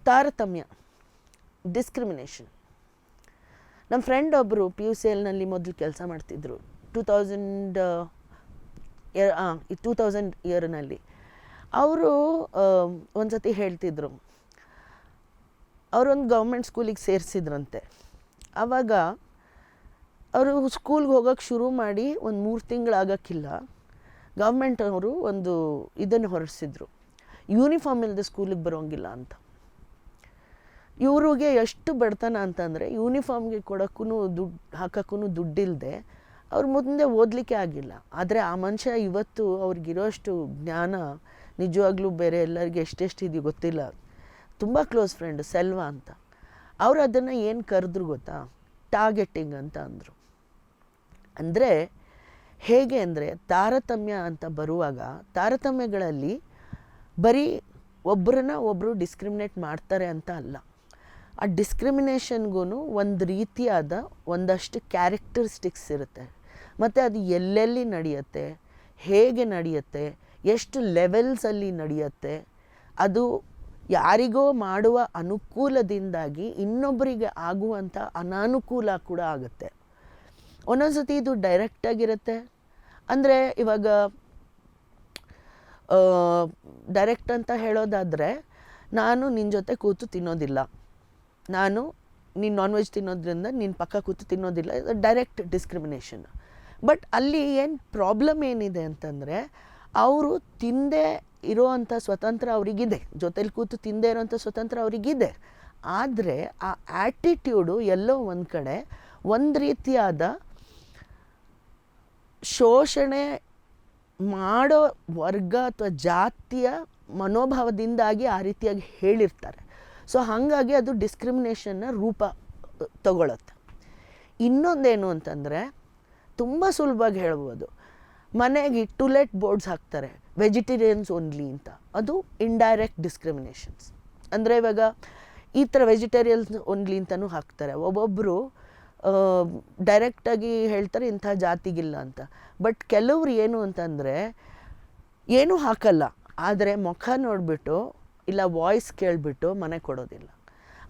ತಾರತಮ್ಯ, ಡಿಸ್ಕ್ರಿಮಿನೇಷನ್. ನಮ್ಮ ಫ್ರೆಂಡ್ ಒಬ್ಬರು PUCLನಲ್ಲಿ ಮೊದಲು ಕೆಲಸ ಮಾಡ್ತಿದ್ರು 2000 ಇಯರ್ನಲ್ಲಿ. ಅವರು ಒಂದು ಸತಿ ಹೇಳ್ತಿದ್ರು, ಅವರೊಂದು ಗೌರ್ಮೆಂಟ್ ಸ್ಕೂಲಿಗೆ ಸೇರಿಸಿದ್ರಂತೆ. ಆವಾಗ ಅವರು ಸ್ಕೂಲ್ಗೆ ಹೋಗೋಕ್ಕೆ ಶುರು ಮಾಡಿ ಒಂದು 3 ತಿಂಗಳಾಗೋಕ್ಕಿಲ್ಲ, ಗೌರ್ಮೆಂಟ್ ಅವರು ಒಂದು ಇದನ್ನು ಹೊರಡಿಸಿದ್ರು, ಯೂನಿಫಾರ್ಮ್ ಇಲ್ಲದೆ ಸ್ಕೂಲಿಗೆ ಬರೋಂಗಿಲ್ಲ ಅಂತ. ಇವ್ರಿಗೆ ಎಷ್ಟು ಬಡತನ ಅಂತಂದರೆ ಯೂನಿಫಾರ್ಮ್ಗೆ ಕೊಡೋಕ್ಕೂ ಹಾಕೋಕ್ಕೂ ದುಡ್ಡಿಲ್ಲದೆ ಅವ್ರು ಮುಂದೆ ಓದಲಿಕ್ಕೆ ಆಗಿಲ್ಲ. ಆದರೆ ಆ ಮನುಷ್ಯ ಇವತ್ತು ಅವ್ರಿಗಿರೋಷ್ಟು ಜ್ಞಾನ ನಿಜವಾಗ್ಲೂ ಬೇರೆ ಎಲ್ಲರಿಗೆ ಎಷ್ಟೆಷ್ಟಿದೆಯೋ ಗೊತ್ತಿಲ್ಲ. ತುಂಬ ಕ್ಲೋಸ್ ಫ್ರೆಂಡ್ ಸೆಲ್ವಾ ಅಂತ. ಅವರು ಅದನ್ನು ಏನು ಕರೆದ್ರು ಗೊತ್ತಾ, ಟಾರ್ಗೆಟಿಂಗ್ ಅಂತ ಅಂದರು. ಅಂದರೆ ಹೇಗೆ ಅಂದರೆ ತಾರತಮ್ಯ ಅಂತ ಬರುವಾಗ ತಾರತಮ್ಯಗಳಲ್ಲಿ ಬರೀ ಒಬ್ಬರನ್ನ ಒಬ್ಬರು ಡಿಸ್ಕ್ರಿಮಿನೇಟ್ ಮಾಡ್ತಾರೆ ಅಂತ ಅಲ್ಲ. ಆ ಡಿಸ್ಕ್ರಿಮಿನೇಷನ್ಗೂ ಒಂದು ರೀತಿಯಾದ ಒಂದಷ್ಟು ಕ್ಯಾರೆಕ್ಟರಿಸ್ಟಿಕ್ಸ್ ಇರುತ್ತೆ. ಮತ್ತು ಅದು ಎಲ್ಲೆಲ್ಲಿ ನಡೆಯುತ್ತೆ, ಹೇಗೆ ನಡೆಯುತ್ತೆ, ಎಷ್ಟು ಲೆವೆಲ್ಸಲ್ಲಿ ನಡೆಯುತ್ತೆ, ಅದು ಯಾರಿಗೋ ಮಾಡುವ ಅನುಕೂಲದಿಂದಾಗಿ ಇನ್ನೊಬ್ಬರಿಗೆ ಆಗುವಂಥ ಅನಾನುಕೂಲ ಕೂಡ ಆಗುತ್ತೆ. ಒಂದೊಂದು ಸತಿ ಇದು ಡೈರೆಕ್ಟಾಗಿರುತ್ತೆ. ಅಂದರೆ ಇವಾಗ ಡೈರೆಕ್ಟ್ ಅಂತ ಹೇಳೋದಾದರೆ, ನಾನು ನಿನ್ನ ಜೊತೆ ಕೂತು ತಿನ್ನೋದಿಲ್ಲ, ನಾನು ನೀನು ನಾನ್ ವೆಜ್ ತಿನ್ನೋದ್ರಿಂದ ನಿನ್ನ ಪಕ್ಕ ಕೂತು ತಿನ್ನೋದಿಲ್ಲ, ಇದು ಡೈರೆಕ್ಟ್ ಡಿಸ್ಕ್ರಿಮಿನೇಷನ್. ಬಟ್ ಅಲ್ಲಿ ಏನು ಪ್ರಾಬ್ಲಮ್ ಏನಿದೆ ಅಂತಂದರೆ, ಅವರು ತಿಂದೇ ಇರೋವಂಥ ಸ್ವತಂತ್ರ ಅವರಿಗಿದೆ, ಜೊತೆಲಿ ಕೂತು ತಿಂದೇ ಇರೋವಂಥ ಸ್ವತಂತ್ರ ಅವರಿಗಿದೆ. ಆದರೆ ಆ ಆ್ಯಟಿಟ್ಯೂಡು ಎಲ್ಲೋ ಒಂದು ಕಡೆ ಒಂದು ರೀತಿಯಾದ ಶೋಷಣೆ ಮಾಡೋ ವರ್ಗ ಅಥವಾ ಜಾತಿಯ ಮನೋಭಾವದಿಂದಾಗಿ ಆ ರೀತಿಯಾಗಿ ಹೇಳಿರ್ತಾರೆ. ಸೊ ಹಾಗಾಗಿ ಅದು ಡಿಸ್ಕ್ರಿಮಿನೇಷನ್ನ ರೂಪ ತಗೊಳುತ್ತೆ. ಇನ್ನೊಂದೇನು ಅಂತಂದರೆ, ತುಂಬ ಸುಲಭವಾಗಿ ಹೇಳ್ಬೋದು, ಮನೆಗೆ ಟುಲೆಟ್ ಬೋರ್ಡ್ಸ್ ಹಾಕ್ತಾರೆ ವೆಜಿಟೇರಿಯನ್ಸ್ ಓನ್ಲಿ ಅಂತ. ಅದು ಇಂಡೈರೆಕ್ಟ್ ಡಿಸ್ಕ್ರಿಮಿನೇಷನ್ಸ್. ಅಂದರೆ ಇವಾಗ ಈ ಥರ ವೆಜಿಟೇರಿಯನ್ಸ್ ಓನ್ಲಿ ಅಂತಲೂ ಹಾಕ್ತಾರೆ. ಒಬ್ಬೊಬ್ಬರು ಡೈರೆಕ್ಟಾಗಿ ಹೇಳ್ತಾರೆ ಇಂಥ ಜಾತಿಗಿಲ್ಲ ಅಂತ. ಬಟ್ ಕೆಲವ್ರು ಏನು ಅಂತಂದರೆ ಏನೂ ಹಾಕಲ್ಲ, ಆದರೆ ಮುಖ ನೋಡಿಬಿಟ್ಟು ಇಲ್ಲ ವಾಯ್ಸ್ ಕೇಳಿಬಿಟ್ಟು ಮನೆ ಕೊಡೋದಿಲ್ಲ.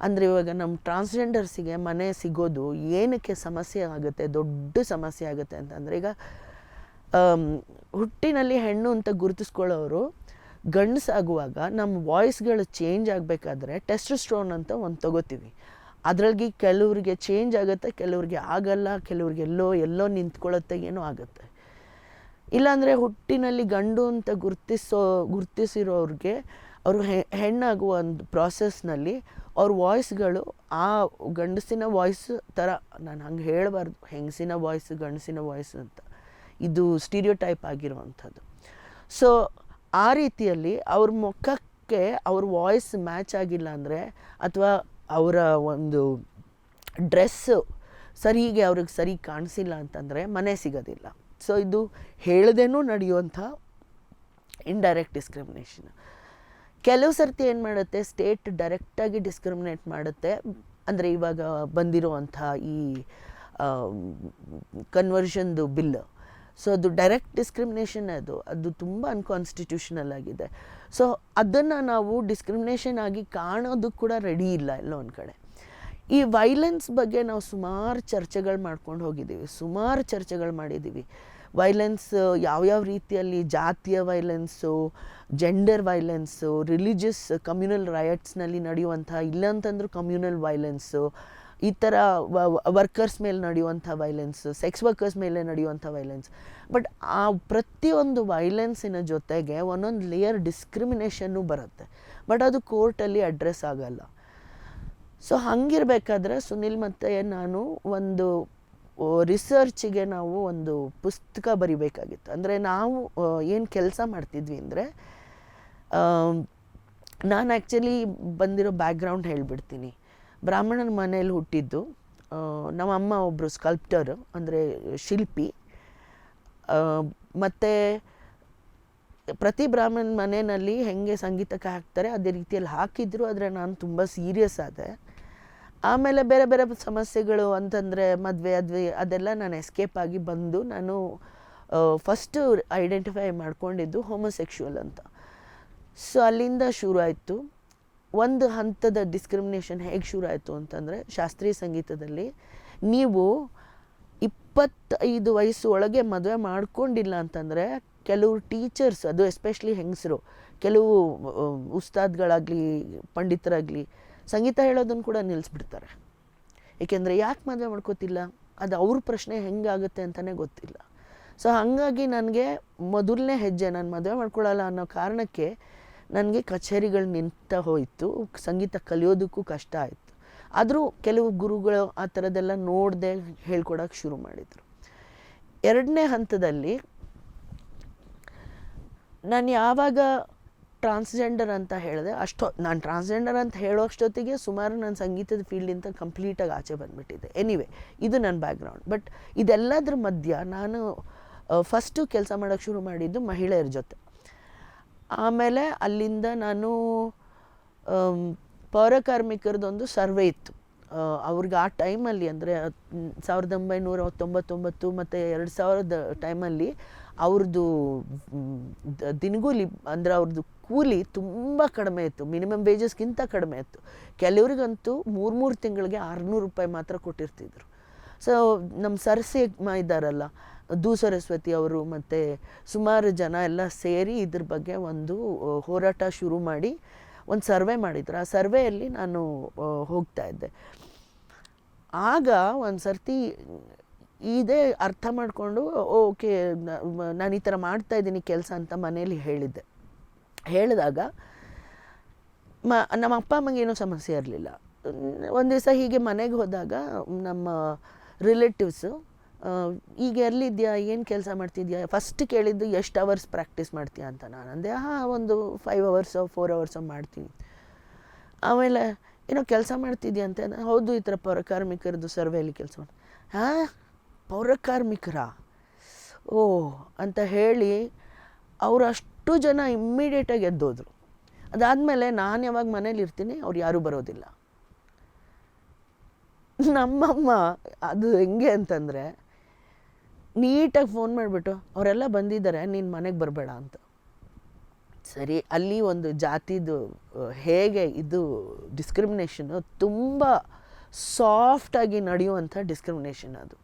ಅಂದರೆ ಇವಾಗ ನಮ್ಮ ಟ್ರಾನ್ಸ್ಜೆಂಡರ್ಸಿಗೆ ಮನೆ ಸಿಗೋದು ಏನಕ್ಕೆ ಸಮಸ್ಯೆ ಆಗುತ್ತೆ, ದೊಡ್ಡ ಸಮಸ್ಯೆ ಆಗುತ್ತೆ ಅಂತಂದರೆ, ಈಗ ಹುಟ್ಟಿನಲ್ಲಿ ಹೆಣ್ಣು ಅಂತ ಗುರುತಿಸ್ಕೊಳ್ಳೋರು ಗಂಡಸಾಗುವಾಗ ನಮ್ಮ ವಾಯ್ಸ್ಗಳು ಚೇಂಜ್ ಆಗಬೇಕಾದ್ರೆ ಟೆಸ್ಟೋಸ್ಟೆರೋನ್ ಅಂತ ಒಂದು ತಗೋತೀವಿ. ಅದರಲ್ಲಿ ಕೆಲವ್ರಿಗೆ ಚೇಂಜ್ ಆಗುತ್ತೆ, ಕೆಲವ್ರಿಗೆ ಆಗಲ್ಲ, ಕೆಲವ್ರಿಗೆ ಎಲ್ಲೋ ನಿಂತ್ಕೊಳ್ಳುತ್ತೆ, ಏನೋ ಆಗುತ್ತೆ. ಇಲ್ಲಾಂದರೆ ಹುಟ್ಟಿನಲ್ಲಿ ಗಂಡು ಅಂತ ಗುರುತಿಸಿರೋರಿಗೆ ಅವರು ಹೆಣ್ಣಾಗುವ ಒಂದು ಪ್ರಾಸೆಸ್ನಲ್ಲಿ ಅವ್ರ ವಾಯ್ಸ್ಗಳು ಆ ಗಂಡಸಿನ ವಾಯ್ಸ್ ಥರ, ನಾನು ಹಂಗೆ ಹೇಳಬಾರ್ದು, ಹೆಂಗಸಿನ ವಾಯ್ಸು ಗಂಡಸಿನ ವಾಯ್ಸು ಅಂತ, ಇದು ಸ್ಟೀರಿಯೋಟೈಪ್ ಆಗಿರುವಂಥದ್ದು. ಸೊ ಆ ರೀತಿಯಲ್ಲಿ ಅವ್ರ ಮುಖಕ್ಕೆ ಅವ್ರ ವಾಯ್ಸ್ ಮ್ಯಾಚ್ ಆಗಿಲ್ಲ ಅಂದರೆ, ಅಥವಾ ಅವರ ಒಂದು ಡ್ರೆಸ್ಸು ಸರಿಗೆ ಅವ್ರಿಗೆ ಸರಿ ಕಾಣಿಸಿಲ್ಲ ಅಂತಂದರೆ ಮನೆ ಸಿಗೋದಿಲ್ಲ. ಸೊ ಇದು ಹೇಳದೇನೂ ನಡೆಯುವಂಥ ಇಂಡೈರೆಕ್ಟ್ ಡಿಸ್ಕ್ರಿಮಿನೇಷನ್. ಕೆಲವು ಸರ್ತಿ ಏನು ಮಾಡುತ್ತೆ, ಸ್ಟೇಟ್ ಡೈರೆಕ್ಟಾಗಿ ಡಿಸ್ಕ್ರಿಮಿನೇಟ್ ಮಾಡುತ್ತೆ. ಅಂದರೆ ಇವಾಗ ಬಂದಿರುವಂಥ ಈ ಕನ್ವರ್ಷನ್ದು ಬಿಲ್, ಸೊ ಅದು ಡೈರೆಕ್ಟ್ ಡಿಸ್ಕ್ರಿಮಿನೇಷನ್. ಅದು ತುಂಬ ಅನ್ಕಾನ್ಸ್ಟಿಟ್ಯೂಷನಲ್ ಆಗಿದೆ. ಸೊ ಅದನ್ನು ನಾವು ಡಿಸ್ಕ್ರಿಮಿನೇಷನ್ ಆಗಿ ಕಾಣೋದು ಕೂಡ ರೆಡಿ ಇಲ್ಲ ಎಲ್ಲೋ ಒಂದು ಕಡೆ. ಈ ವೈಲೆನ್ಸ್ ಬಗ್ಗೆ ನಾವು ಸುಮಾರು ಚರ್ಚೆಗಳು ಮಾಡ್ಕೊಂಡು ಹೋಗಿದ್ದೀವಿ, ಸುಮಾರು ಚರ್ಚೆಗಳು ಮಾಡಿದ್ದೀವಿ. ವೈಲೆನ್ಸ್ ಯಾವ್ಯಾವ ರೀತಿಯಲ್ಲಿ, ಜಾತಿಯ violence, gender violence, religious communal ರೈಟ್ಸ್ನಲ್ಲಿ ನಡೆಯುವಂಥ, ಇಲ್ಲಂತಂದ್ರೂ ಕಮ್ಯುನಲ್ ವೈಲೆನ್ಸು, ಈ ಥರ ವರ್ಕರ್ಸ್ ಮೇಲೆ ನಡೆಯುವಂಥ ವೈಲೆನ್ಸು, ಸೆಕ್ಸ್ ವರ್ಕರ್ಸ್ ಮೇಲೆ ನಡೆಯುವಂಥ ವೈಲೆನ್ಸ್. ಬಟ್ ಆ ಪ್ರತಿಯೊಂದು ವೈಲೆನ್ಸಿನ ಜೊತೆಗೆ ಒಂದೊಂದು ಲೇಯರ್ ಡಿಸ್ಕ್ರಿಮಿನೇಷನ್ನು ಬರುತ್ತೆ. ಬಟ್ ಅದು ಕೋರ್ಟಲ್ಲಿ ಅಡ್ರೆಸ್ ಆಗಲ್ಲ. ಸೊ ಹಂಗಿರಬೇಕಾದ್ರೆ ಸುನಿಲ್ ಮತ್ತು ನಾನು ಒಂದು ರಿಸರ್ಚಿಗೆ ನಾವು ಒಂದು ಪುಸ್ತಕ ಬರಿಬೇಕಾಗಿತ್ತು. ಅಂದರೆ ನಾವು ಏನು ಕೆಲಸ ಮಾಡ್ತಿದ್ವಿ ಅಂದರೆ, ನಾನು ಆ್ಯಕ್ಚುಲಿ ಬಂದಿರೋ ಬ್ಯಾಕ್ಗ್ರೌಂಡ್ ಹೇಳಿಬಿಡ್ತೀನಿ. ಬ್ರಾಹ್ಮಣನ ಮನೇಲಿ ಹುಟ್ಟಿದ್ದು. ನಮ್ಮ ಅಮ್ಮ ಒಬ್ಬರು ಸ್ಕಲ್ಪ್ಟರ್, ಅಂದರೆ ಶಿಲ್ಪಿ. ಮತ್ತು ಪ್ರತಿ ಬ್ರಾಹ್ಮಣ ಮನೆಯಲ್ಲಿ ಹೆಂಗೆ ಸಂಗೀತಕ್ಕೆ ಹಾಕ್ತಾರೆ ಅದೇ ರೀತಿಯಲ್ಲಿ ಹಾಕಿದ್ರು. ಆದರೆ ನಾನು ತುಂಬ ಸೀರಿಯಸ್ ಆದೆ. ಆಮೇಲೆ ಬೇರೆ ಬೇರೆ ಸಮಸ್ಯೆಗಳು ಅಂತಂದರೆ ಮದುವೆ ಅದೆಲ್ಲ ನಾನು ಎಸ್ಕೇಪ್ ಆಗಿ ಬಂದು, ನಾನು ಫಸ್ಟು ಐಡೆಂಟಿಫೈ ಮಾಡ್ಕೊಂಡಿದ್ದು ಹೋಮೋಸೆಕ್ಷುವಲ್ ಅಂತ. ಸೊ ಅಲ್ಲಿಂದ ಶುರು ಆಯಿತು. ಒಂದು ಹಂತದ ಡಿಸ್ಕ್ರಿಮಿನೇಷನ್ ಹೇಗೆ ಶುರು ಆಯಿತು ಅಂತಂದರೆ, ಶಾಸ್ತ್ರೀಯ ಸಂಗೀತದಲ್ಲಿ ನೀವು 25 ವಯಸ್ಸು ಒಳಗೆ ಮದುವೆ ಮಾಡ್ಕೊಂಡಿಲ್ಲ ಅಂತಂದರೆ ಕೆಲವು ಟೀಚರ್ಸ್, ಅದು ಎಸ್ಪೆಷಲಿ ಹೆಂಗಸರು, ಕೆಲವು ಉಸ್ತಾದ್ಗಳಾಗಲಿ ಪಂಡಿತರಾಗಲಿ ಸಂಗೀತ ಹೇಳೋದನ್ನು ಕೂಡ ನಿಲ್ಲಿಸ್ಬಿಡ್ತಾರೆ. ಏಕೆಂದರೆ ಯಾಕೆ ಮದುವೆ ಮಾಡ್ಕೋತಿಲ್ಲ, ಅದು ಅವ್ರ ಪ್ರಶ್ನೆ ಹೆಂಗಾಗುತ್ತೆ ಅಂತಲೇ ಗೊತ್ತಿಲ್ಲ. ಸೊ ಹಾಗಾಗಿ ನನಗೆ ಮೊದಲನೇ ಹೆಜ್ಜೆ ನಾನು ಮದುವೆ ಮಾಡ್ಕೊಳ್ಳಲ್ಲ ಅನ್ನೋ ಕಾರಣಕ್ಕೆ ನನಗೆ ಕಚೇರಿಗಳು ನಿಂತ ಹೋಯಿತು, ಸಂಗೀತ ಕಲಿಯೋದಕ್ಕೂ ಕಷ್ಟ ಆಯಿತು. ಆದರೂ ಕೆಲವು ಗುರುಗಳು ಆ ಥರದ್ದೆಲ್ಲ ನೋಡದೆ ಹೇಳ್ಕೊಡೋಕೆ ಶುರು ಮಾಡಿದರು. ಎರಡನೇ ಹಂತದಲ್ಲಿ ನಾನು ಯಾವಾಗ ಟ್ರಾನ್ಸ್ಜೆಂಡರ್ ಅಂತ ಹೇಳಿದೆ, ನಾನು ಟ್ರಾನ್ಸ್ಜೆಂಡರ್ ಅಂತ ಹೇಳೋಷ್ಟೊತ್ತಿಗೆ ಸುಮಾರು ನಾನು ಸಂಗೀತದ ಫೀಲ್ಡಿಂದ ಕಂಪ್ಲೀಟಾಗಿ ಆಚೆ ಬಂದುಬಿಟ್ಟಿದ್ದೆ. ಎನಿವೆ, ಇದು ನನ್ನ ಬ್ಯಾಕ್ಗ್ರೌಂಡ್. ಬಟ್ ಇದೆಲ್ಲದ್ರ ಮಧ್ಯ ನಾನು ಫಸ್ಟು ಕೆಲಸ ಮಾಡೋಕ್ಕೆ ಶುರು ಮಾಡಿದ್ದು ಮಹಿಳೆಯರ ಜೊತೆ. ಆಮೇಲೆ ಅಲ್ಲಿಂದ ನಾನು ಪೌರ ಕಾರ್ಮಿಕರದೊಂದು ಸರ್ವೆ ಇತ್ತು. ಅವ್ರಿಗೆ ಆ ಟೈಮಲ್ಲಿ ಅಂದರೆ 1999 ಮತ್ತು 2000 ಟೈಮಲ್ಲಿ ಅವ್ರದ್ದು ದಿನಗೂಲಿ ಅಂದರೆ ಅವ್ರದ್ದು ಕೂಲಿ ತುಂಬ ಕಡಿಮೆ ಇತ್ತು, ಮಿನಿಮಮ್ ವೇಜಸ್ಗಿಂತ ಕಡಿಮೆ ಇತ್ತು. ಕೆಲವರಿಗಂತೂ 3 ತಿಂಗಳಿಗೆ 600 ರೂಪಾಯಿ ಮಾತ್ರ ಕೊಟ್ಟಿರ್ತಿದ್ರು. ಸೊ ನಮ್ಮ ಸರಸಿ ಇದ್ದಾರಲ್ಲ, ಸರಸ್ವತಿ ಅವರು ಮತ್ತು ಸುಮಾರು ಜನ ಎಲ್ಲ ಸೇರಿ ಇದ್ರ ಬಗ್ಗೆ ಒಂದು ಹೋರಾಟ ಶುರು ಮಾಡಿ ಒಂದು ಸರ್ವೆ ಮಾಡಿದ್ರು. ಆ ಸರ್ವೆಯಲ್ಲಿ ನಾನು ಹೋಗ್ತಾ ಇದ್ದೆ. ಆಗ ಒಂದು ಸರ್ತಿ ಇದೇ ಅರ್ಥ ಮಾಡಿಕೊಂಡು ಓಕೆ ನಾನು ಈ ಥರ ಮಾಡ್ತಾಯಿದ್ದೀನಿ ಕೆಲಸ ಅಂತ ಮನೇಲಿ ಹೇಳಿದಾಗ ನಮ್ಮ ಅಪ್ಪ ಅಮ್ಮಂಗೇನೂ ಸಮಸ್ಯೆ ಇರಲಿಲ್ಲ. ಒಂದು ದಿವಸ ಹೀಗೆ ಮನೆಗೆ ಹೋದಾಗ ನಮ್ಮ ರಿಲೇಟಿವ್ಸು, ಈಗ ಎಲ್ಲಿದ್ಯಾ, ಏನು ಕೆಲಸ ಮಾಡ್ತಿದ್ಯಾ, ಫಸ್ಟ್ ಕೇಳಿದ್ದು ಎಷ್ಟು ಅವರ್ಸ್ ಪ್ರಾಕ್ಟೀಸ್ ಮಾಡ್ತೀಯಾ ಅಂತ. ನಾನು ಅಂದೆ ಒಂದು 5 ಅವರ್ಸೋ 4 ಅವರ್ಸೋ ಮಾಡ್ತೀನಿ. ಆಮೇಲೆ ಏನೋ ಕೆಲಸ ಮಾಡ್ತಿದ್ಯಾ ಅಂತ. ಹೌದು, ಈ ಥರ ಪೌರ ಕಾರ್ಮಿಕರದ್ದು ಸರ್ವೆಯಲ್ಲಿ ಕೆಲಸ ಮಾಡಿ. ಪೌರ ಕಾರ್ಮಿಕರ ಓ ಅಂತ ಹೇಳಿ ಅವರು ಅಷ್ಟು ಜನ ಇಮ್ಮಿಡಿಯೇಟಾಗಿ ಎದ್ದೋದ್ರು. ಅದಾದಮೇಲೆ ನಾನು ಯಾವಾಗ ಮನೇಲಿ ಇರ್ತೀನಿ ಅವ್ರು ಯಾರೂ ಬರೋದಿಲ್ಲ. ನಮ್ಮಮ್ಮ ಅದು ಹೆಂಗೆ ಅಂತಂದರೆ, ನೀಟಾಗಿ ಫೋನ್ ಮಾಡಿಬಿಟ್ಟು ಅವರೆಲ್ಲ ಬಂದಿದ್ದಾರೆ, ನೀನು ಮನೆಗೆ ಬರಬೇಡ ಅಂತ. ಸರಿ, ಅಲ್ಲಿ ಒಂದು ಜಾತಿದು ಹೇಗೆ ಇದು ಡಿಸ್ಕ್ರಿಮಿನೇಷನು ತುಂಬ ಸಾಫ್ಟಾಗಿ ನಡೆಯುವಂಥ ಡಿಸ್ಕ್ರಿಮಿನೇಷನ್ ಅದು.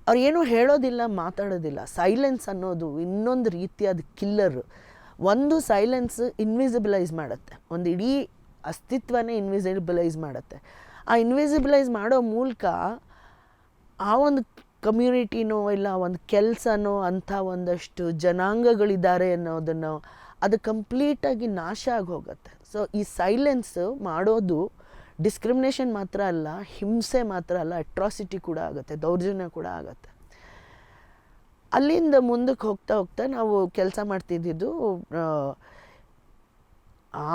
ಅವ್ರು ಏನೂ ಹೇಳೋದಿಲ್ಲ, ಮಾತಾಡೋದಿಲ್ಲ. ಸೈಲೆನ್ಸ್ ಅನ್ನೋದು ಇನ್ನೊಂದು ರೀತಿಯಾದ ಕಿಲ್ಲರ್. ಒಂದು ಸೈಲೆನ್ಸ್ ಇನ್ವಿಸಿಬಲೈಸ್ ಮಾಡುತ್ತೆ, ಒಂದು ಇಡೀ ಅಸ್ತಿತ್ವನೇ ಇನ್ವಿಸಿಬಲೈಸ್ ಮಾಡುತ್ತೆ. ಆ ಇನ್ವಿಸಿಬಲೈಸ್ ಮಾಡೋ ಮೂಲಕ ಆ ಒಂದು ಕಮ್ಯುನಿಟಿನೋ ಇಲ್ಲ ಒಂದು ಕೆಲಸನೋ ಅಂಥ ಒಂದಷ್ಟು ಜನಾಂಗಗಳಿದ್ದಾರೆ ಅನ್ನೋದನ್ನು ಅದು ಕಂಪ್ಲೀಟಾಗಿ ನಾಶ ಆಗಿ ಹೋಗುತ್ತೆ. ಸೊ ಈ ಸೈಲೆನ್ಸ್ ಮಾಡೋದು ಡಿಸ್ಕ್ರಿಮಿನೇಷನ್ ಮಾತ್ರ ಅಲ್ಲ, ಹಿಂಸೆ ಮಾತ್ರ ಅಲ್ಲ, ಅಟ್ರಾಸಿಟಿ ಕೂಡ ಆಗುತ್ತೆ, ದೌರ್ಜನ್ಯ ಕೂಡ ಆಗುತ್ತೆ. ಅಲ್ಲಿಂದ ಮುಂದಕ್ಕೆ ಹೋಗ್ತಾ ಹೋಗ್ತಾ ನಾವು ಕೆಲಸ ಮಾಡ್ತಿದ್ದಿದ್ದು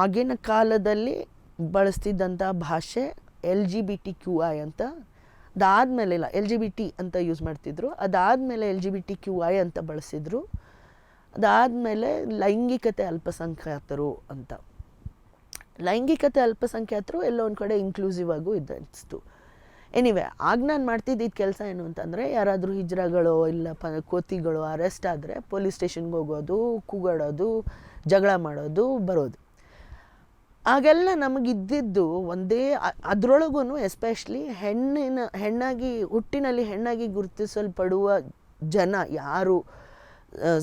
ಆಗಿನ ಕಾಲದಲ್ಲಿ ಬಳಸ್ತಿದ್ದಂಥ ಭಾಷೆ LGBTQI ಅಂತ. ಅದಾದಮೇಲೆ ಇಲ್ಲ, LGBT ಅಂತ ಯೂಸ್ ಮಾಡ್ತಿದ್ರು. ಅದಾದಮೇಲೆ LGBTQI ಅಂತ ಬಳಸಿದ್ರು. ಅದಾದಮೇಲೆ ಲೈಂಗಿಕತೆ ಅಲ್ಪಸಂಖ್ಯಾತರು ಅಂತ. ಲೈಂಗಿಕತೆ ಅಲ್ಪಸಂಖ್ಯಾತರು ಎಲ್ಲೋ ಒಂದು ಕಡೆ ಇನ್ಕ್ಲೂಸಿವ್ ಆಗೂ ಇದ್ದಿತ್ತು. ಎನಿವೆ, ಆಗ ನಾನು ಮಾಡ್ತಿದ್ದಿದ್ದು ಕೆಲಸ ಏನು ಅಂತಂದರೆ, ಯಾರಾದರೂ ಹಿಜ್ರಾಗಳೋ ಇಲ್ಲ ಕೋತಿಗಳೋ ಅರೆಸ್ಟ್ ಆದರೆ ಪೊಲೀಸ್ ಸ್ಟೇಷನ್ಗೆ ಹೋಗೋದು, ಕೂಗಾಡೋದು, ಜಗಳ ಮಾಡೋದು, ಬರೋದು. ಆಗೆಲ್ಲ ನಮಗಿದ್ದಿದ್ದು ಒಂದೇ, ಅದರೊಳಗೂ ಎಸ್ಪೆಷಲಿ ಹುಟ್ಟಿನಲ್ಲಿ ಹೆಣ್ಣಾಗಿ ಗುರುತಿಸಲ್ಪಡುವ ಜನ ಯಾರು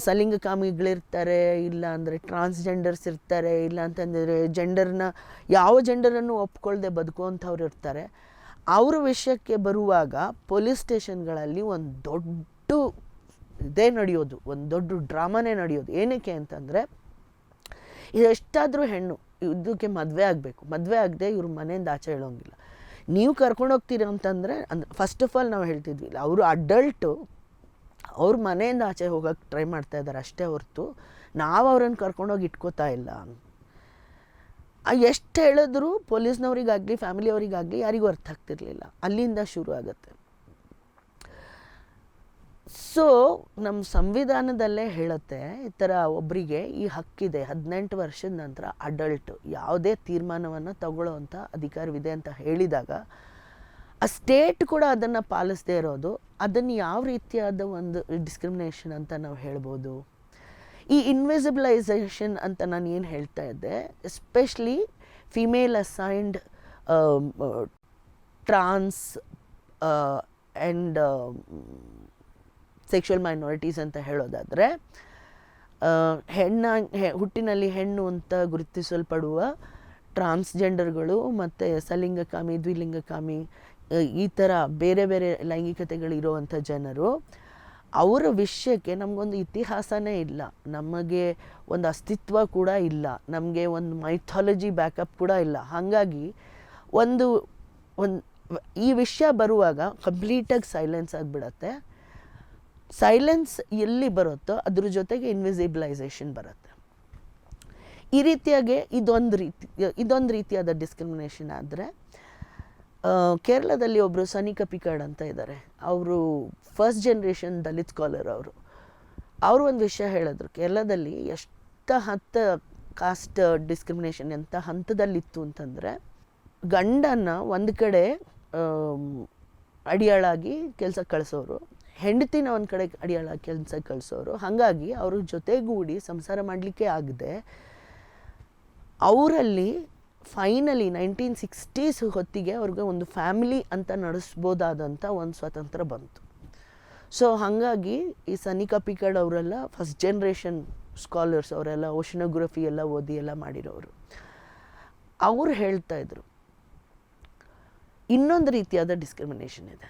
ಸಲಿಂಗಕಾಮಿಗಳಿರ್ತಾರೆ, ಇಲ್ಲ ಅಂದರೆ ಟ್ರಾನ್ಸ್ಜೆಂಡರ್ಸ್ ಇರ್ತಾರೆ, ಇಲ್ಲ ಅಂತಂದರೆ ಯಾವ ಜೆಂಡರನ್ನು ಒಪ್ಕೊಳ್ದೆ ಬದುಕುವಂಥವ್ರು ಇರ್ತಾರೆ. ಅವ್ರ ವಿಷಯಕ್ಕೆ ಬರುವಾಗ ಪೊಲೀಸ್ ಸ್ಟೇಷನ್ಗಳಲ್ಲಿ ಒಂದು ದೊಡ್ಡ ಇದೇ ನಡೆಯೋದು, ಒಂದು ದೊಡ್ಡ ಡ್ರಾಮಾನೇ ನಡೆಯೋದು. ಏನಕ್ಕೆ ಅಂತಂದರೆ, ಎಷ್ಟಾದರೂ ಹೆಣ್ಣು ಇದಕ್ಕೆ ಮದುವೆ ಆಗಬೇಕು, ಮದುವೆ ಆಗದೆ ಇವ್ರ ಮನೆಯಿಂದ ಆಚೆ ಹೇಳೋಂಗಿಲ್ಲ. ನೀವು ಕರ್ಕೊಂಡು ಹೋಗ್ತೀರ ಅಂತಂದರೆ, ಫಸ್ಟ್ ಆಫ್ ಆಲ್ ನಾವು ಹೇಳ್ತಿದ್ವಿ, ಅವರು ಅಡಲ್ಟು ಅವ್ರ ಮನೆಯಿಂದ ಆಚೆ ಹೋಗೋಕ್ಕೆ ಟ್ರೈ ಮಾಡ್ತಾ ಇದ್ದಾರೆ ಅಷ್ಟೇ ಹೊರತು ನಾವು ಅವ್ರನ್ನ ಕರ್ಕೊಂಡೋಗಿ ಇಟ್ಕೋತಾ ಇಲ್ಲ. ಎಷ್ಟು ಹೇಳಿದ್ರು ಪೊಲೀಸ್ನವ್ರಿಗಾಗಲಿ ಫ್ಯಾಮಿಲಿಯವರಿಗಾಗಲಿ ಯಾರಿಗೂ ಅರ್ಥ ಆಗ್ತಿರ್ಲಿಲ್ಲ. ಅಲ್ಲಿಂದ ಶುರು ಆಗುತ್ತೆ. ಸೊ ನಮ್ಮ ಸಂವಿಧಾನದಲ್ಲೇ ಹೇಳುತ್ತೆ, ಈ ಥರ ಒಬ್ಬರಿಗೆ ಈ ಹಕ್ಕಿದೆ, 18 ವರ್ಷದ ನಂತರ ಅಡಲ್ಟ್ ಯಾವುದೇ ತೀರ್ಮಾನವನ್ನು ತಗೊಳ್ಳೋವಂಥ ಅಧಿಕಾರವಿದೆ ಅಂತ ಹೇಳಿದಾಗ, ಆ ಸ್ಟೇಟ್ ಕೂಡ ಅದನ್ನು ಪಾಲಿಸದೇ ಇರೋದು, ಅದನ್ನು ಯಾವ ರೀತಿಯಾದ ಒಂದು ಡಿಸ್ಕ್ರಿಮಿನೇಷನ್ ಅಂತ ನಾವು ಹೇಳ್ಬೋದು. ಈ ಇನ್ವಿಸಿಬಲೈಸೇಷನ್ ಅಂತ ನಾನು ಏನು ಹೇಳ್ತಾ ಇದ್ದೆ, especially female assigned trans and sexual minorities ಅಂತ ಹೇಳೋದಾದರೆ, ಹುಟ್ಟಿನಲ್ಲಿ ಹೆಣ್ಣು ಅಂತ ಗುರುತಿಸಲ್ಪಡುವ ಟ್ರಾನ್ಸ್ಜೆಂಡರ್ಗಳು ಮತ್ತು ಸಲಿಂಗಕಾಮಿ, ದ್ವಿಲಿಂಗಕಾಮಿ, ಈ ಥರ ಬೇರೆ ಬೇರೆ ಲೈಂಗಿಕತೆಗಳಿರುವಂಥ ಜನರು, ಅವರ ವಿಷಯಕ್ಕೆ ನಮಗೊಂದು ಇತಿಹಾಸನೇ ಇಲ್ಲ, ನಮಗೆ ಒಂದು ಅಸ್ತಿತ್ವ ಕೂಡ ಇಲ್ಲ, ನಮಗೆ ಒಂದು ಮೈಥಾಲಜಿ ಬ್ಯಾಕಪ್ ಕೂಡ ಇಲ್ಲ. ಹಾಗಾಗಿ ಒಂದು ಈ ವಿಷಯ ಬರುವಾಗ ಕಂಪ್ಲೀಟಾಗಿ ಸೈಲೆನ್ಸ್ ಆಗಿಬಿಡತ್ತೆ. ಸೈಲೆನ್ಸ್ ಎಲ್ಲಿ ಬರುತ್ತೋ ಅದ್ರ ಜೊತೆಗೆ ಇನ್ವಿಸಿಬಿಲೈಸೇಷನ್ ಬರುತ್ತೆ. ಈ ರೀತಿಯಾಗಿ ಇದೊಂದು ರೀತಿಯಾದ ಡಿಸ್ಕ್ರಿಮಿನೇಷನ್. ಆದರೆ ಕೇರಳದಲ್ಲಿ ಒಬ್ಬರು ಸನಿಕಾ ಪಿಕಾರ್ಡ್ ಅಂತ ಇದ್ದಾರೆ. ಅವರು ಫಸ್ಟ್ ಜನ್ರೇಷನ್ ದಲಿತ್ ಸ್ಕಾಲರ್. ಅವರು ಒಂದು ವಿಷಯ ಹೇಳಿದ್ರು, ಕೇರಳದಲ್ಲಿ ಎಷ್ಟು ಕಾಸ್ಟ್ ಡಿಸ್ಕ್ರಿಮಿನೇಷನ್ ಎಂಥ ಹಂತದಲ್ಲಿತ್ತು ಅಂತಂದರೆ, ಗಂಡನ್ನು ಒಂದು ಕಡೆ ಅಡಿಯಾಳಾಗಿ ಕೆಲಸಕ್ಕೆ ಕಳಿಸೋರು, ಹೆಂಡತಿನ ಒಂದು ಕಡೆ ಅಡಿಯಾಳಾಗಿ ಕೆಲಸಕ್ಕೆ ಕಳಿಸೋರು. ಹಾಗಾಗಿ ಅವರು ಜೊತೆಗೂಡಿ ಸಂಸಾರ ಮಾಡಲಿಕ್ಕೆ ಆಗದೆ ಅವರಲ್ಲಿ ಫೈನಲಿ 1960s ಹೊತ್ತಿಗೆ ಅವ್ರಿಗೆ ಒಂದು ಫ್ಯಾಮಿಲಿ ಅಂತ ನಡೆಸ್ಬೋದಾದಂಥ ಒಂದು ಸ್ವಾತಂತ್ರ್ಯ ಬಂತು. ಸೊ ಹಾಗಾಗಿ ಈ ಸನಿಕಾ ಪಿಕಾರ್ಡ್ ಅವರೆಲ್ಲ ಫಸ್ಟ್ ಜನ್ರೇಷನ್ ಸ್ಕಾಲರ್ಸ್, ಅವರೆಲ್ಲ ಓಷನೋಗ್ರಫಿ ಎಲ್ಲ ಓದಿ ಎಲ್ಲ ಮಾಡಿರೋರು. ಅವ್ರು ಹೇಳ್ತಾಯಿದ್ರು, ಇನ್ನೊಂದು ರೀತಿಯಾದ ಡಿಸ್ಕ್ರಿಮಿನೇಷನ್ ಇದೆ.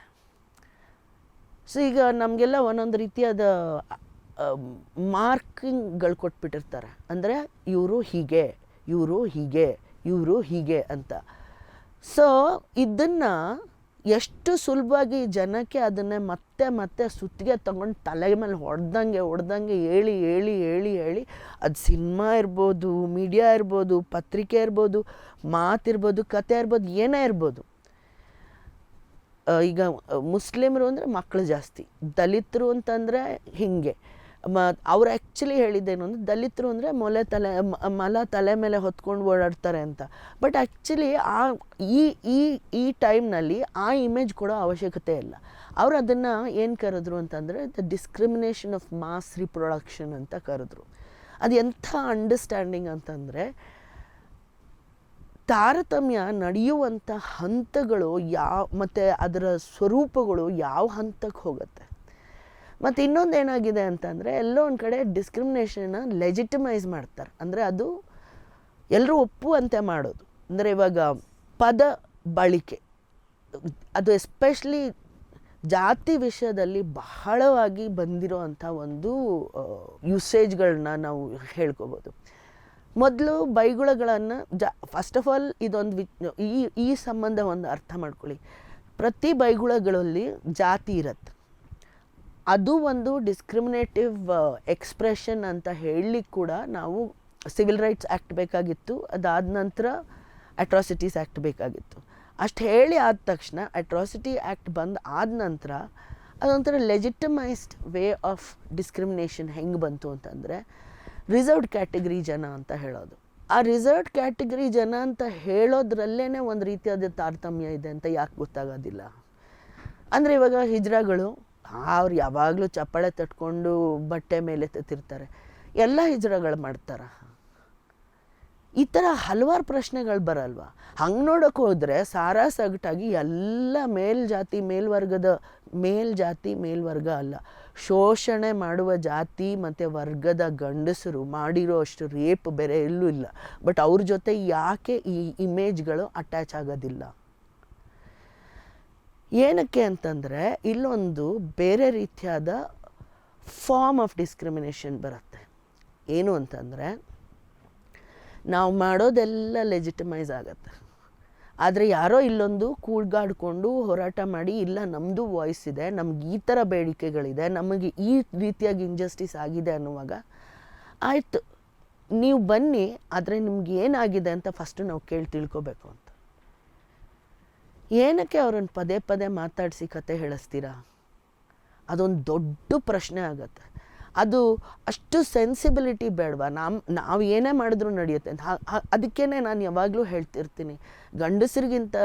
ಸೊ ಈಗ ನಮಗೆಲ್ಲ ಒಂದೊಂದು ರೀತಿಯಾದ ಮಾರ್ಕಿಂಗ್ಗಳು ಕೊಟ್ಬಿಟ್ಟಿರ್ತಾರೆ. ಅಂದರೆ ಇವರು ಹೀಗೆ, ಇವರು ಹೀಗೆ, ಇವರು ಹೀಗೆ ಅಂತ. ಸೊ ಇದನ್ನು ಎಷ್ಟು ಸುಲಭವಾಗಿ ಜನಕ್ಕೆ ಅದನ್ನೇ ಮತ್ತೆ ಮತ್ತೆ ಸುತ್ತಿಗೆ ತಗೊಂಡು ತಲೆ ಮೇಲೆ ಹೊಡೆದಂಗೆ ಹೇಳಿ ಅದು ಸಿನಿಮಾ ಇರ್ಬೋದು, ಮೀಡಿಯಾ ಇರ್ಬೋದು, ಪತ್ರಿಕೆ ಇರ್ಬೋದು, ಮಾತಿರ್ಬೋದು, ಕತೆ ಇರ್ಬೋದು, ಏನೇ ಇರ್ಬೋದು. ಈಗ ಮುಸ್ಲಿಮರು ಅಂದರೆ ಮಕ್ಕಳು ಜಾಸ್ತಿ, ದಲಿತರು ಅಂತಂದರೆ ಹೀಗೆ. ಅವ್ರು ಆ್ಯಕ್ಚುಲಿ ಹೇಳಿದ್ದೇನು ಅಂದರೆ, ದಲಿತರು ಅಂದರೆ ಮಲ ತಲೆ ಮೇಲೆ ಹೊತ್ಕೊಂಡು ಓಡಾಡ್ತಾರೆ ಅಂತ. ಬಟ್ ಆ್ಯಕ್ಚುಲಿ ಈ ಟೈಮ್ನಲ್ಲಿ ಆ ಇಮೇಜ್ ಕೊಡೋ ಅವಶ್ಯಕತೆ ಇಲ್ಲ. ಅವರು ಅದನ್ನು ಏನು ಕರೆದ್ರು ಅಂತಂದರೆ the discrimination of mass reproduction ಅಂತ ಕರೆದ್ರು. ಅದು ಎಂಥ ಅಂಡರ್ಸ್ಟ್ಯಾಂಡಿಂಗ್ ಅಂತಂದರೆ, ತಾರತಮ್ಯ ನಡೆಯುವಂಥ ಹಂತಗಳು ಮತ್ತು ಅದರ ಸ್ವರೂಪಗಳು ಯಾವ ಹಂತಕ್ಕೆ ಹೋಗುತ್ತೆ. ಮತ್ತು ಇನ್ನೊಂದು ಏನಾಗಿದೆ ಅಂತಂದರೆ, ಎಲ್ಲೋ ಒಂದು ಕಡೆ ಡಿಸ್ಕ್ರಿಮಿನೇಷನ್ನ ಲೆಜಿಟಿಮೈಸ್ ಮಾಡ್ತಾರೆ. ಅಂದರೆ ಅದು ಎಲ್ಲರೂ ಒಪ್ಪುವಂತೆ ಮಾಡೋದು. ಅಂದರೆ ಇವಾಗ ಪದ ಬಳಕೆ, ಅದು ಎಸ್ಪೆಷಲಿ ಜಾತಿ ವಿಷಯದಲ್ಲಿ ಬಹಳವಾಗಿ ಬಂದಿರೋ ಅಂಥ ಒಂದು ಯೂಸೇಜ್ಗಳನ್ನ ನಾವು ಹೇಳ್ಕೊಬೋದು. ಮೊದಲು ಬೈಗುಳಗಳನ್ನು ಫಸ್ಟ್ ಆಫ್ ಆಲ್ ಇದೊಂದು ಈ ಸಂಬಂಧ ಒಂದು ಅರ್ಥ ಮಾಡ್ಕೊಳ್ಳಿ. ಪ್ರತಿ ಬೈಗುಳಗಳಲ್ಲಿ ಜಾತಿ ಇರುತ್ತೆ. ಅದು ಒಂದು ಡಿಸ್ಕ್ರಿಮಿನೇಟಿವ್ ಎಕ್ಸ್ಪ್ರೆಷನ್ ಅಂತ ಹೇಳಲಿಕ್ಕೆ ಕೂಡ ನಾವು ಸಿವಿಲ್ ರೈಟ್ಸ್ ಆ್ಯಕ್ಟ್ ಬೇಕಾಗಿತ್ತು. ಅದಾದ ನಂತರ ಅಟ್ರಾಸಿಟೀಸ್ ಆ್ಯಕ್ಟ್ ಬೇಕಾಗಿತ್ತು. ಅಷ್ಟು ಹೇಳಿ ಆದ ತಕ್ಷಣ ಅಟ್ರಾಸಿಟಿ ಆ್ಯಕ್ಟ್ ಆದ ನಂತರ ಅದೊಂಥರ ಲೆಜಿಟಮೈಸ್ಡ್ ವೇ ಆಫ್ ಡಿಸ್ಕ್ರಿಮಿನೇಷನ್ ಹೆಂಗೆ ಬಂತು ಅಂತಂದರೆ, ರಿಸರ್ವ್ಡ್ ಕ್ಯಾಟಗರಿ ಜನ ಅಂತ ಹೇಳೋದು. ಆ ರಿಸರ್ವ್ಡ್ ಕ್ಯಾಟಗರಿ ಜನ ಅಂತ ಹೇಳೋದ್ರಲ್ಲೇ ಒಂದು ರೀತಿಯಾದ ತಾರತಮ್ಯ ಇದೆ ಅಂತ ಯಾಕೆ ಗೊತ್ತಾಗೋದಿಲ್ಲ? ಅಂದರೆ ಇವಾಗ ಹಿಜ್ರಾಗಳು ಅವ್ರು ಯಾವಾಗಲೂ ಚಪ್ಪಾಳೆ ತಟ್ಕೊಂಡು ಬಟ್ಟೆ ಮೇಲೆ ಎತ್ತಿರ್ತಾರೆ. ಎಲ್ಲ ಹಿಜ್ರಾಗಳು ಮಾಡ್ತಾರೆ. ಈ ಥರ ಹಲವಾರು ಪ್ರಶ್ನೆಗಳು ಬರಲ್ವ? ಹಂಗೆ ನೋಡೋಕೆ ಹೋದರೆ ಸಾರಾಸಗಟಾಗಿ ಎಲ್ಲ ಮೇಲ್ವರ್ಗ ಅಲ್ಲ, ಶೋಷಣೆ ಮಾಡುವ ಜಾತಿ ಮತ್ತು ವರ್ಗದ ಗಂಡಸರು ಮಾಡಿರೋ ಅಷ್ಟು ರೇಪ್ ಬೇರೆ ಎಲ್ಲೂ ಇಲ್ಲ. ಬಟ್ ಅವ್ರ ಜೊತೆ ಯಾಕೆ ಈ ಇಮೇಜ್ಗಳು ಅಟ್ಯಾಚ್ ಆಗೋದಿಲ್ಲ? ಏನಕ್ಕೆ ಅಂತಂದರೆ, ಇಲ್ಲೊಂದು ಬೇರೆ ರೀತಿಯಾದ ಫಾರ್ಮ್ ಆಫ್ ಡಿಸ್ಕ್ರಿಮಿನೇಷನ್ ಬರುತ್ತೆ. ಏನು ಅಂತಂದರೆ, ನಾವು ಮಾಡೋದೆಲ್ಲ ಲೆಜಿಟಿಮೈಸ್ ಆಗುತ್ತೆ. ಆದರೆ ಯಾರೋ ಇಲ್ಲೊಂದು ಕೂಗಾಡಿಕೊಂಡು ಹೋರಾಟ ಮಾಡಿ, ಇಲ್ಲ ನಮ್ಮದು ವಾಯ್ಸ್ ಇದೆ, ನಮ್ಗೆ ಈ ಥರ ಬೇಡಿಕೆಗಳಿದೆ, ನಮಗೆ ಈ ರೀತಿಯಾಗಿ ಇಂಜಸ್ಟಿಸ್ ಆಗಿದೆ ಅನ್ನುವಾಗ, ಆಯಿತು ನೀವು ಬನ್ನಿ, ಆದರೆ ನಿಮ್ಗೆ ಏನಾಗಿದೆ ಅಂತ ಫಸ್ಟು ನಾವು ತಿಳ್ಕೊಬೇಕು ಅಂತ. ಏನಕ್ಕೆ ಅವ್ರನ್ನ ಪದೇ ಮಾತಾಡಿಸಿ ಕತೆ ಹೇಳಿಸ್ತೀರಾ? ಅದೊಂದು ದೊಡ್ಡ ಪ್ರಶ್ನೆ ಆಗತ್ತೆ. ಅದು ಅಷ್ಟು ಸೆನ್ಸಿಬಿಲಿಟಿ ಬೇಡವಾ? ನಾವು ಏನೇ ಮಾಡಿದ್ರೂ ನಡೆಯುತ್ತೆ ಅಂತ. ಅದಕ್ಕೇ ನಾನು ಯಾವಾಗಲೂ ಹೇಳ್ತಿರ್ತೀನಿ, ಗಂಡಸರಿಗಿಂತ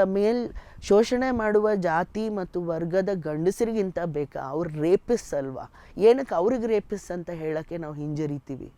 ಶೋಷಣೆ ಮಾಡುವ ಜಾತಿ ಮತ್ತು ವರ್ಗದ ಗಂಡಸರಿಗಿಂತ ಬೇಕಾ? ಅವ್ರು ರೇಪಿಸ್ ಅಲ್ವಾ? ಏನಕ್ಕೆ ಅವ್ರಿಗೆ ರೇಪಿಸ್ ಅಂತ ಹೇಳೋಕ್ಕೆ ನಾವು ಹಿಂಜರಿತೀವಿ?